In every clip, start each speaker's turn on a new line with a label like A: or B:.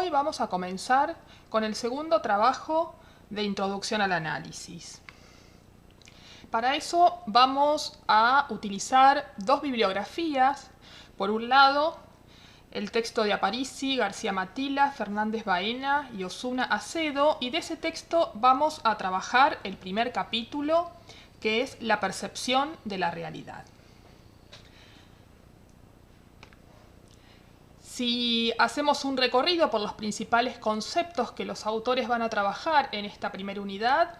A: hoy vamos a comenzar con el segundo trabajo de introducción al análisis. Para eso vamos a utilizar dos bibliografías. Por un lado, el texto de Aparici, García Matila, Fernández Baena y Osuna Acedo, y de ese texto vamos a trabajar el primer capítulo, que es la percepción de la realidad. Si hacemos un recorrido por los principales conceptos que los autores van a trabajar en esta primera unidad,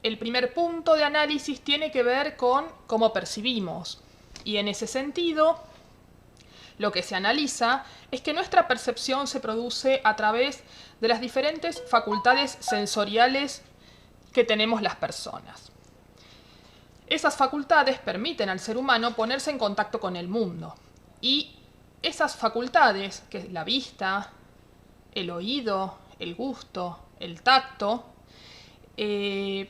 A: el primer punto de análisis tiene que ver con cómo percibimos. Y en ese sentido, lo que se analiza es que nuestra percepción se produce a través de las diferentes facultades sensoriales que tenemos las personas. Esas facultades permiten al ser humano ponerse en contacto con el mundo. Y esas facultades, que es la vista, el oído, el gusto, el tacto,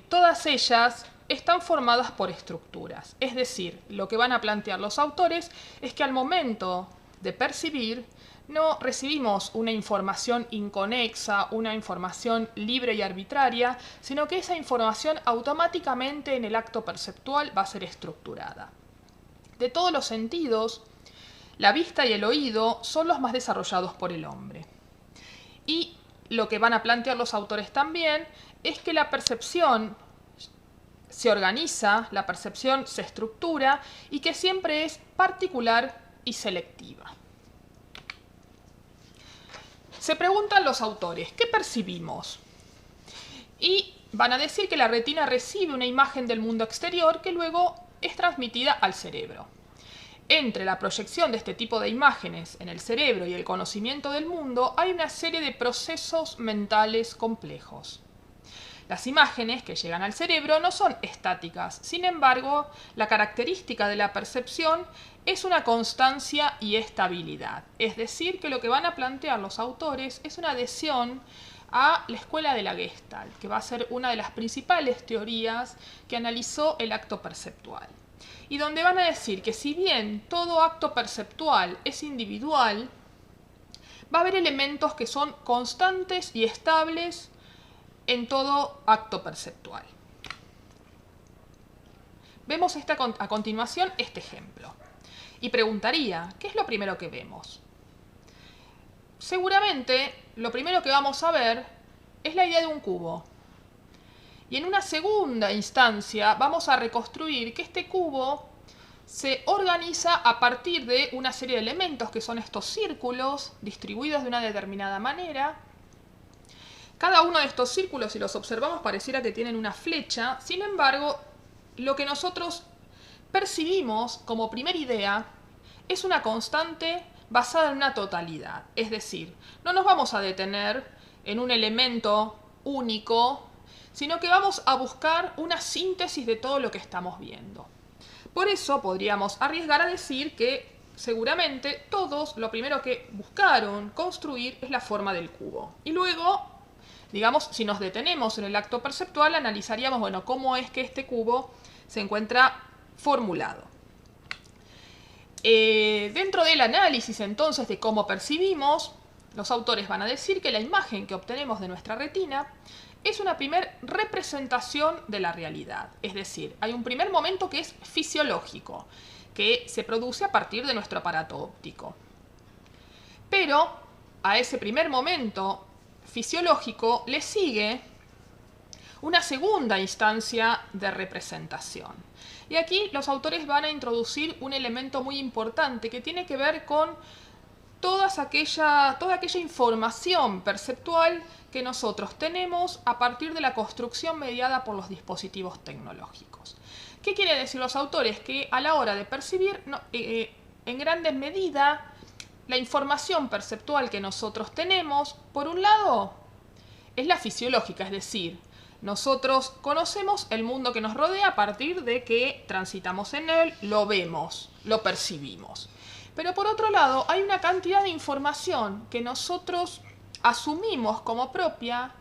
A: todas ellas están formadas por estructuras. Es decir, lo que van a plantear los autores es que al momento de percibir no recibimos una información inconexa, una información libre y arbitraria, sino que esa información automáticamente en el acto perceptual va a ser estructurada. De todos los sentidos, la vista y el oído son los más desarrollados por el hombre. Y lo que van a plantear los autores también es que la percepción se organiza, la percepción se estructura y que siempre es particular y selectiva. Se preguntan los autores, ¿qué percibimos? Y van a decir que la retina recibe una imagen del mundo exterior que luego es transmitida al cerebro. Entre la proyección de este tipo de imágenes en el cerebro y el conocimiento del mundo hay una serie de procesos mentales complejos. Las imágenes que llegan al cerebro no son estáticas, sin embargo, la característica de la percepción es una constancia y estabilidad. Es decir, que lo que van a plantear los autores es una adhesión a la escuela de la Gestalt, que va a ser una de las principales teorías que analizó el acto perceptual. Y donde van a decir que si bien todo acto perceptual es individual, va a haber elementos que son constantes y estables en todo acto perceptual. Vemos a continuación este ejemplo. Y preguntaría, ¿qué es lo primero que vemos? Seguramente lo primero que vamos a ver es la idea de un cubo. Y en una segunda instancia vamos a reconstruir que este cubo se organiza a partir de una serie de elementos que son estos círculos distribuidos de una determinada manera. Cada uno de estos círculos, si los observamos, pareciera que tienen una flecha. Sin embargo, lo que nosotros percibimos como primera idea es una constante basada en una totalidad. Es decir, no nos vamos a detener en un elemento único, sino que vamos a buscar una síntesis de todo lo que estamos viendo. Por eso podríamos arriesgar a decir que seguramente todos lo primero que buscaron construir es la forma del cubo. Y luego, digamos, si nos detenemos en el acto perceptual, analizaríamos, bueno, cómo es que este cubo se encuentra formulado. Dentro del análisis entonces de cómo percibimos, los autores van a decir que la imagen que obtenemos de nuestra retina es una primera representación de la realidad. Es decir, hay un primer momento que es fisiológico, que se produce a partir de nuestro aparato óptico. Pero a ese primer momento fisiológico le sigue una segunda instancia de representación. Y aquí los autores van a introducir un elemento muy importante que tiene que ver con toda aquella información perceptual que nosotros tenemos a partir de la construcción mediada por los dispositivos tecnológicos. ¿Qué quiere decir los autores? Que a la hora de percibir, en grandes medida, la información perceptual que nosotros tenemos, por un lado, es la fisiológica, es decir, nosotros conocemos el mundo que nos rodea a partir de que transitamos en él, lo vemos, lo percibimos. Pero por otro lado, hay una cantidad de información que nosotros asumimos como propia,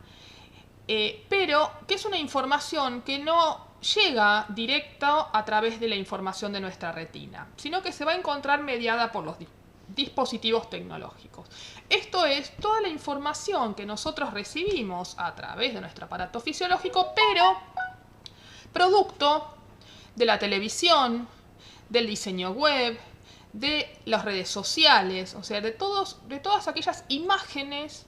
A: pero que es una información que no llega directa a través de la información de nuestra retina, sino que se va a encontrar mediada por los dispositivos tecnológicos. Esto es toda la información que nosotros recibimos a través de nuestro aparato fisiológico, pero producto de la televisión, del diseño web, de las redes sociales, o sea, de todas aquellas imágenes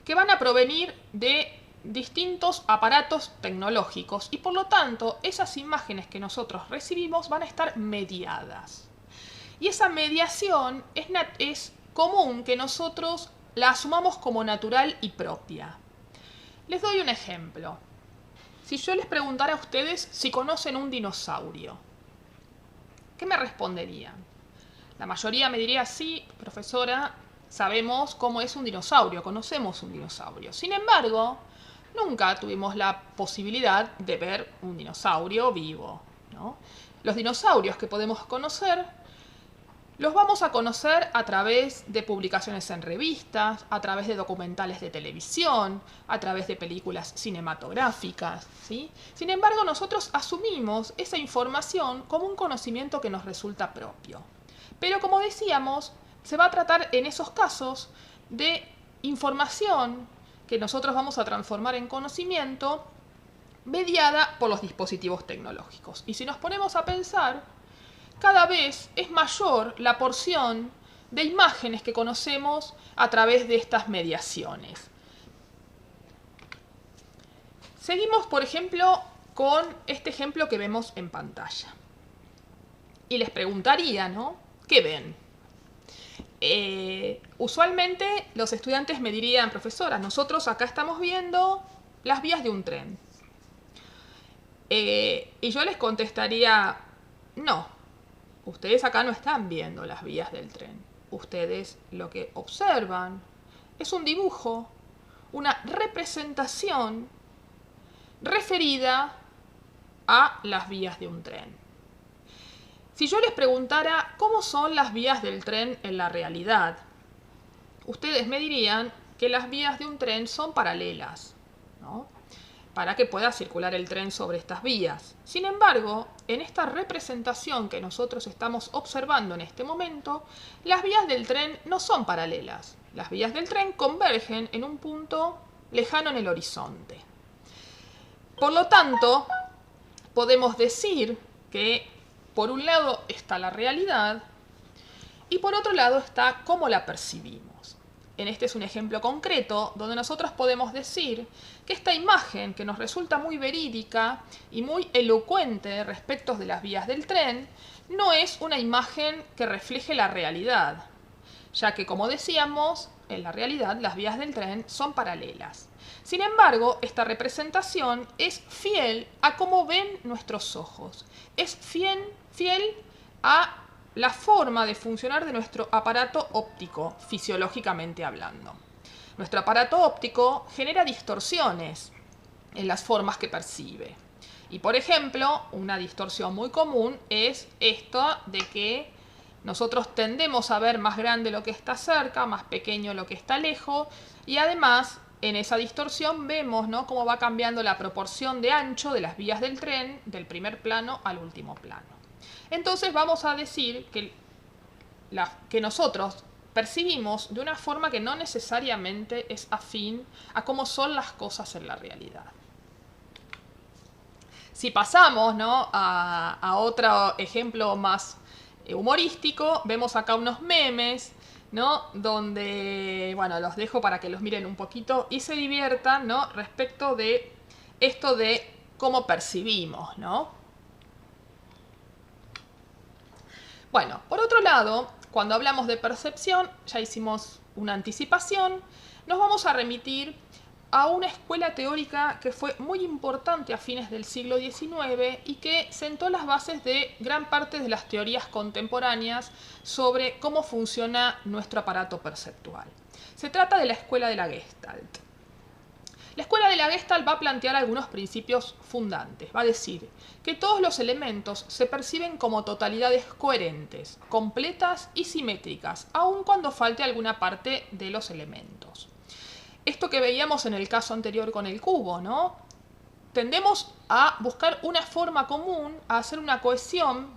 A: que van a provenir de distintos aparatos tecnológicos y por lo tanto esas imágenes que nosotros recibimos van a estar mediadas. Y esa mediación es común que nosotros la asumamos como natural y propia. Les doy un ejemplo. Si yo les preguntara a ustedes si conocen un dinosaurio, ¿qué me responderían? La mayoría me diría, sí, profesora, sabemos cómo es un dinosaurio, conocemos un dinosaurio. Sin embargo, nunca tuvimos la posibilidad de ver un dinosaurio vivo, ¿no? Los dinosaurios que podemos conocer, los vamos a conocer a través de publicaciones en revistas, a través de documentales de televisión, a través de películas cinematográficas, ¿sí? Sin embargo, nosotros asumimos esa información como un conocimiento que nos resulta propio. Pero como decíamos, se va a tratar en esos casos de información que nosotros vamos a transformar en conocimiento mediada por los dispositivos tecnológicos. Y si nos ponemos a pensar, cada vez es mayor la porción de imágenes que conocemos a través de estas mediaciones. Seguimos, por ejemplo, con este ejemplo que vemos en pantalla. Y les preguntaría, ¿no? ¿Qué ven? Usualmente los estudiantes me dirían, profesora, nosotros acá estamos viendo las vías de un tren. Y yo les contestaría, no, ustedes acá no están viendo las vías del tren. Ustedes lo que observan es un dibujo, una representación referida a las vías de un tren. Si yo les preguntara cómo son las vías del tren en la realidad, ustedes me dirían que las vías de un tren son paralelas, ¿no? Para que pueda circular el tren sobre estas vías. Sin embargo, en esta representación que nosotros estamos observando en este momento, las vías del tren no son paralelas. Las vías del tren convergen en un punto lejano en el horizonte. Por lo tanto, podemos decir que por un lado está la realidad y por otro lado está cómo la percibimos. Este es un ejemplo concreto donde nosotros podemos decir que esta imagen, que nos resulta muy verídica y muy elocuente respecto de las vías del tren, no es una imagen que refleje la realidad, ya que, como decíamos, en la realidad las vías del tren son paralelas. Sin embargo, esta representación es fiel a cómo ven nuestros ojos, es fiel a la forma de funcionar de nuestro aparato óptico, fisiológicamente hablando. Nuestro aparato óptico genera distorsiones en las formas que percibe. Y por ejemplo, una distorsión muy común es esta de que nosotros tendemos a ver más grande lo que está cerca, más pequeño lo que está lejos, y además en esa distorsión vemos, ¿no?, cómo va cambiando la proporción de ancho de las vías del tren del primer plano al último plano. Entonces vamos a decir que nosotros percibimos de una forma que no necesariamente es afín a cómo son las cosas en la realidad. Si pasamos, ¿no?, a otro ejemplo más humorístico, vemos acá unos memes, ¿no?, donde, bueno, los dejo para que los miren un poquito y se diviertan, ¿no?, respecto de esto de cómo percibimos, ¿no? Bueno, por otro lado, cuando hablamos de percepción, ya hicimos una anticipación, nos vamos a remitir a una escuela teórica que fue muy importante a fines del siglo XIX y que sentó las bases de gran parte de las teorías contemporáneas sobre cómo funciona nuestro aparato perceptual. Se trata de la escuela de la Gestalt. La escuela de la Gestalt va a plantear algunos principios fundantes. Va a decir que todos los elementos se perciben como totalidades coherentes, completas y simétricas, aun cuando falte alguna parte de los elementos. Esto que veíamos en el caso anterior con el cubo, ¿no? Tendemos a buscar una forma común, a hacer una cohesión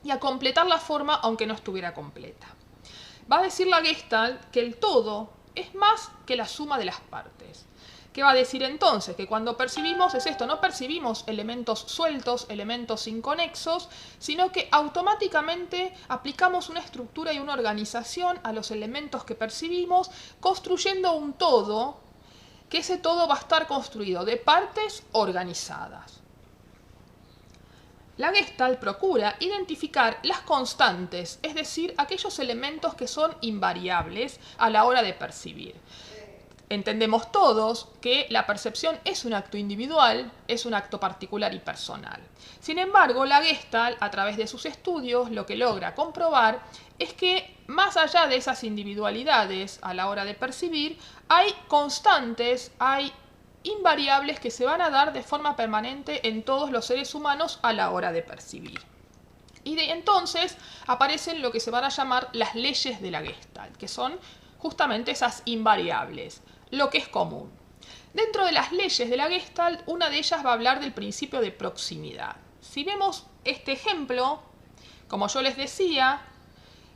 A: y a completar la forma aunque no estuviera completa. va a decir la Gestalt que el todo es más que la suma de las partes. ¿Qué va a decir entonces? Que cuando percibimos es esto, no percibimos elementos sueltos, elementos inconexos, sino que automáticamente aplicamos una estructura y una organización a los elementos que percibimos, construyendo un todo, que ese todo va a estar construido de partes organizadas. La Gestalt procura identificar las constantes, es decir, aquellos elementos que son invariables a la hora de percibir. Entendemos todos que la percepción es un acto individual, es un acto particular y personal. Sin embargo, la Gestalt, a través de sus estudios, lo que logra comprobar es que más allá de esas individualidades a la hora de percibir, hay constantes, hay invariables que se van a dar de forma permanente en todos los seres humanos a la hora de percibir. Y entonces aparecen lo que se van a llamar las leyes de la Gestalt, que son justamente esas invariables, lo que es común. Dentro de las leyes de la Gestalt, una de ellas va a hablar del principio de proximidad. Si vemos este ejemplo, como yo les decía,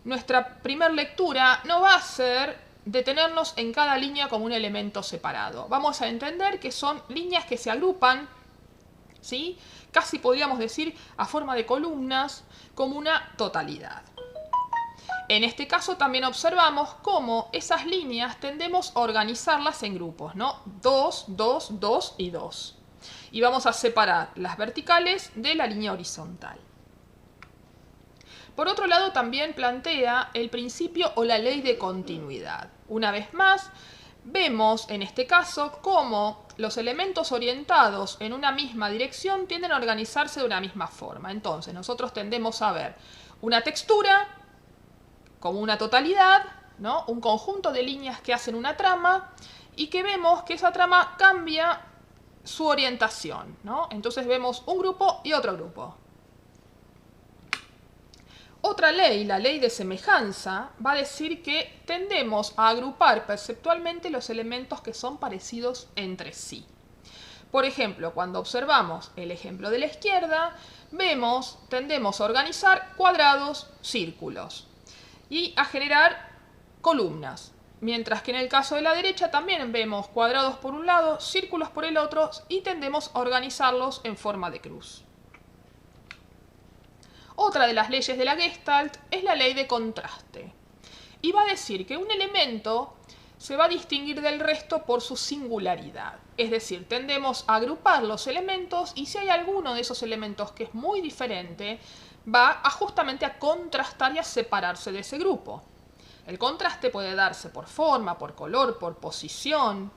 A: nuestra primera lectura no va a ser detenernos en cada línea como un elemento separado. Vamos a entender que son líneas que se agrupan, ¿sí? Casi podríamos decir a forma de columnas, como una totalidad. En este caso también observamos cómo esas líneas tendemos a organizarlas en grupos, ¿no? 2, 2, 2 y 2. Y vamos a separar las verticales de la línea horizontal. Por otro lado, también plantea el principio o la ley de continuidad. Una vez más, vemos en este caso cómo los elementos orientados en una misma dirección tienden a organizarse de una misma forma. Entonces, nosotros tendemos a ver una textura como una totalidad, ¿no? Un conjunto de líneas que hacen una trama y que vemos que esa trama cambia su orientación, ¿no? Entonces vemos un grupo y otro grupo. Otra ley, la ley de semejanza, va a decir que tendemos a agrupar perceptualmente los elementos que son parecidos entre sí. Por ejemplo, cuando observamos el ejemplo de la izquierda, tendemos a organizar cuadrados, círculos y a generar columnas. Mientras que en el caso de la derecha también vemos cuadrados por un lado, círculos por el otro y tendemos a organizarlos en forma de cruz. Otra de las leyes de la Gestalt es la ley de contraste. Y va a decir que un elemento se va a distinguir del resto por su singularidad. Es decir, tendemos a agrupar los elementos y si hay alguno de esos elementos que es muy diferente, va a justamente a contrastar y a separarse de ese grupo. El contraste puede darse por forma, por color, por posición,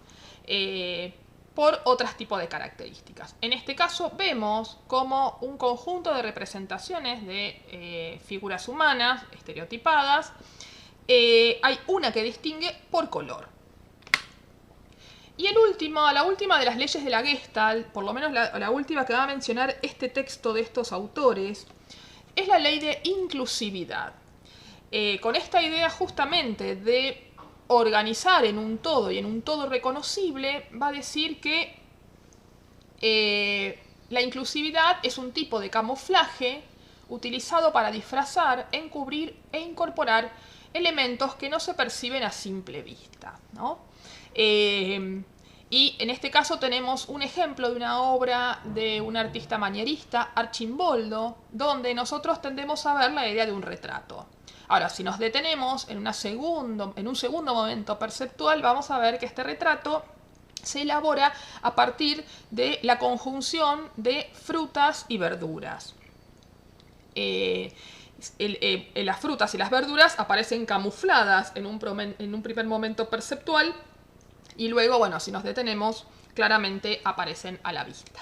A: por otros tipos de características. En este caso vemos como un conjunto de representaciones de figuras humanas estereotipadas, hay una que distingue por color. Y la última de las leyes de la Gestalt, por lo menos la última que va a mencionar este texto de estos autores, es la ley de inclusividad. Con esta idea justamente de organizar en un todo y en un todo reconocible, va a decir que la inclusividad es un tipo de camuflaje utilizado para disfrazar, encubrir e incorporar elementos que no se perciben a simple vista, ¿no? Y en este caso tenemos un ejemplo de una obra de un artista manierista, Arcimboldo, donde nosotros tendemos a ver la idea de un retrato. Ahora, si nos detenemos en un segundo momento perceptual, vamos a ver que este retrato se elabora a partir de la conjunción de frutas y verduras. Las frutas y las verduras aparecen camufladas en un primer momento perceptual y luego, bueno, si nos detenemos, claramente aparecen a la vista.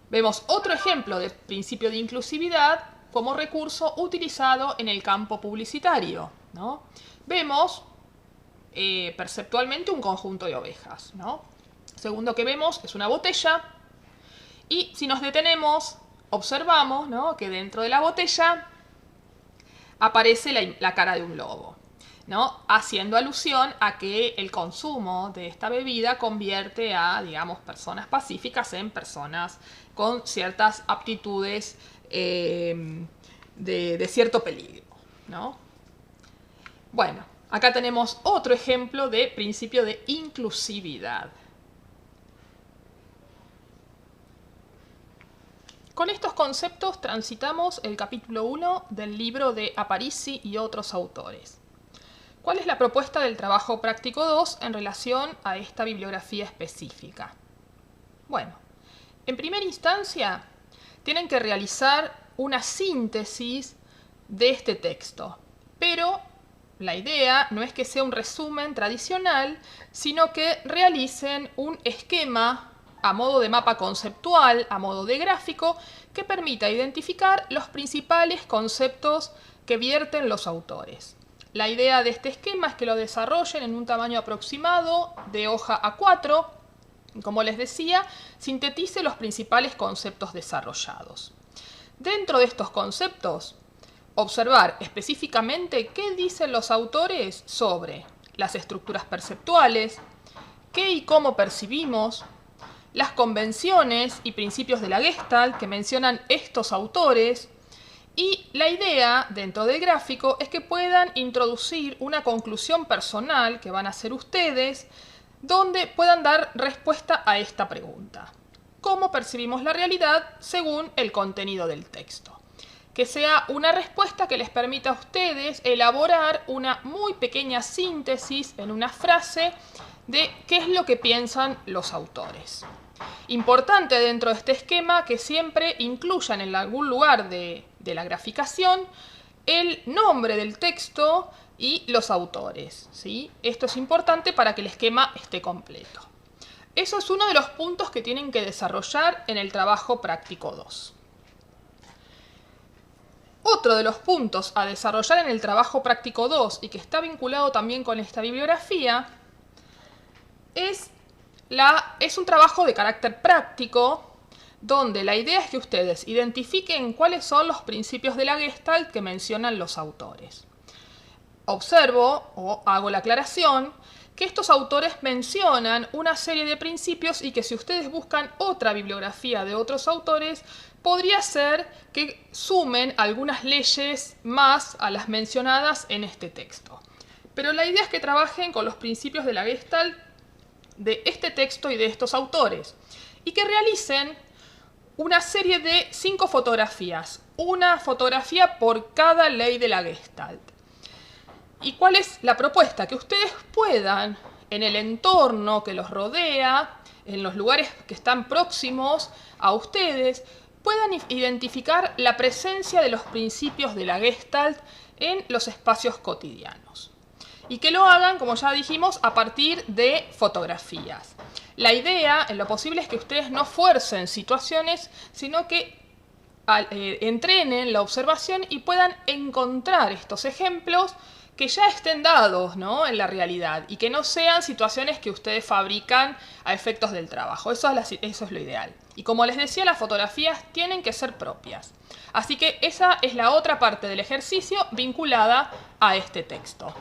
A: Vemos otro ejemplo de principio de inclusividad como recurso utilizado en el campo publicitario, ¿no? Vemos perceptualmente un conjunto de ovejas, ¿no? Segundo que vemos es una botella y si nos detenemos observamos, ¿no?, que dentro de la botella aparece la cara de un lobo, ¿no?, haciendo alusión a que el consumo de esta bebida convierte a, digamos, personas pacíficas en personas con ciertas aptitudes de cierto peligro, ¿no? Bueno, acá tenemos otro ejemplo de principio de inclusividad. Con estos conceptos transitamos el capítulo 1 del libro de Aparici y otros autores. ¿Cuál es la propuesta del trabajo práctico 2 en relación a esta bibliografía específica? Bueno, en primera instancia, tienen que realizar una síntesis de este texto, pero la idea no es que sea un resumen tradicional, sino que realicen un esquema a modo de mapa conceptual, a modo de gráfico, que permita identificar los principales conceptos que vierten los autores. La idea de este esquema es que lo desarrollen en un tamaño aproximado de hoja A4. Como les decía, sintetice los principales conceptos desarrollados. Dentro de estos conceptos, observar específicamente qué dicen los autores sobre las estructuras perceptuales, qué y cómo percibimos, las convenciones y principios de la Gestalt que mencionan estos autores, y la idea dentro del gráfico es que puedan introducir una conclusión personal que van a hacer ustedes, donde puedan dar respuesta a esta pregunta: ¿cómo percibimos la realidad según el contenido del texto? Que sea una respuesta que les permita a ustedes elaborar una muy pequeña síntesis en una frase de qué es lo que piensan los autores. Importante dentro de este esquema que siempre incluyan en algún lugar de la graficación el nombre del texto y los autores, ¿sí? Esto es importante para que el esquema esté completo. Eso es uno de los puntos que tienen que desarrollar en el trabajo práctico 2. Otro de los puntos a desarrollar en el trabajo práctico 2 y que está vinculado también con esta bibliografía es un trabajo de carácter práctico, donde la idea es que ustedes identifiquen cuáles son los principios de la Gestalt que mencionan los autores. Observo o hago la aclaración que estos autores mencionan una serie de principios y que si ustedes buscan otra bibliografía de otros autores, podría ser que sumen algunas leyes más a las mencionadas en este texto. Pero la idea es que trabajen con los principios de la Gestalt de este texto y de estos autores, y que realicen una serie de 5 fotografías, una fotografía por cada ley de la Gestalt. ¿Y cuál es la propuesta? Que ustedes puedan, en el entorno que los rodea, en los lugares que están próximos a ustedes, puedan identificar la presencia de los principios de la Gestalt en los espacios cotidianos. Y que lo hagan, como ya dijimos, a partir de fotografías. La idea, en lo posible, es que ustedes no fuercen situaciones, sino que entrenen la observación y puedan encontrar estos ejemplos que ya estén dados, ¿no?, en la realidad, y que no sean situaciones que ustedes fabrican a efectos del trabajo. Eso es lo ideal. Y como les decía, las fotografías tienen que ser propias. Así que esa es la otra parte del ejercicio vinculada a este texto.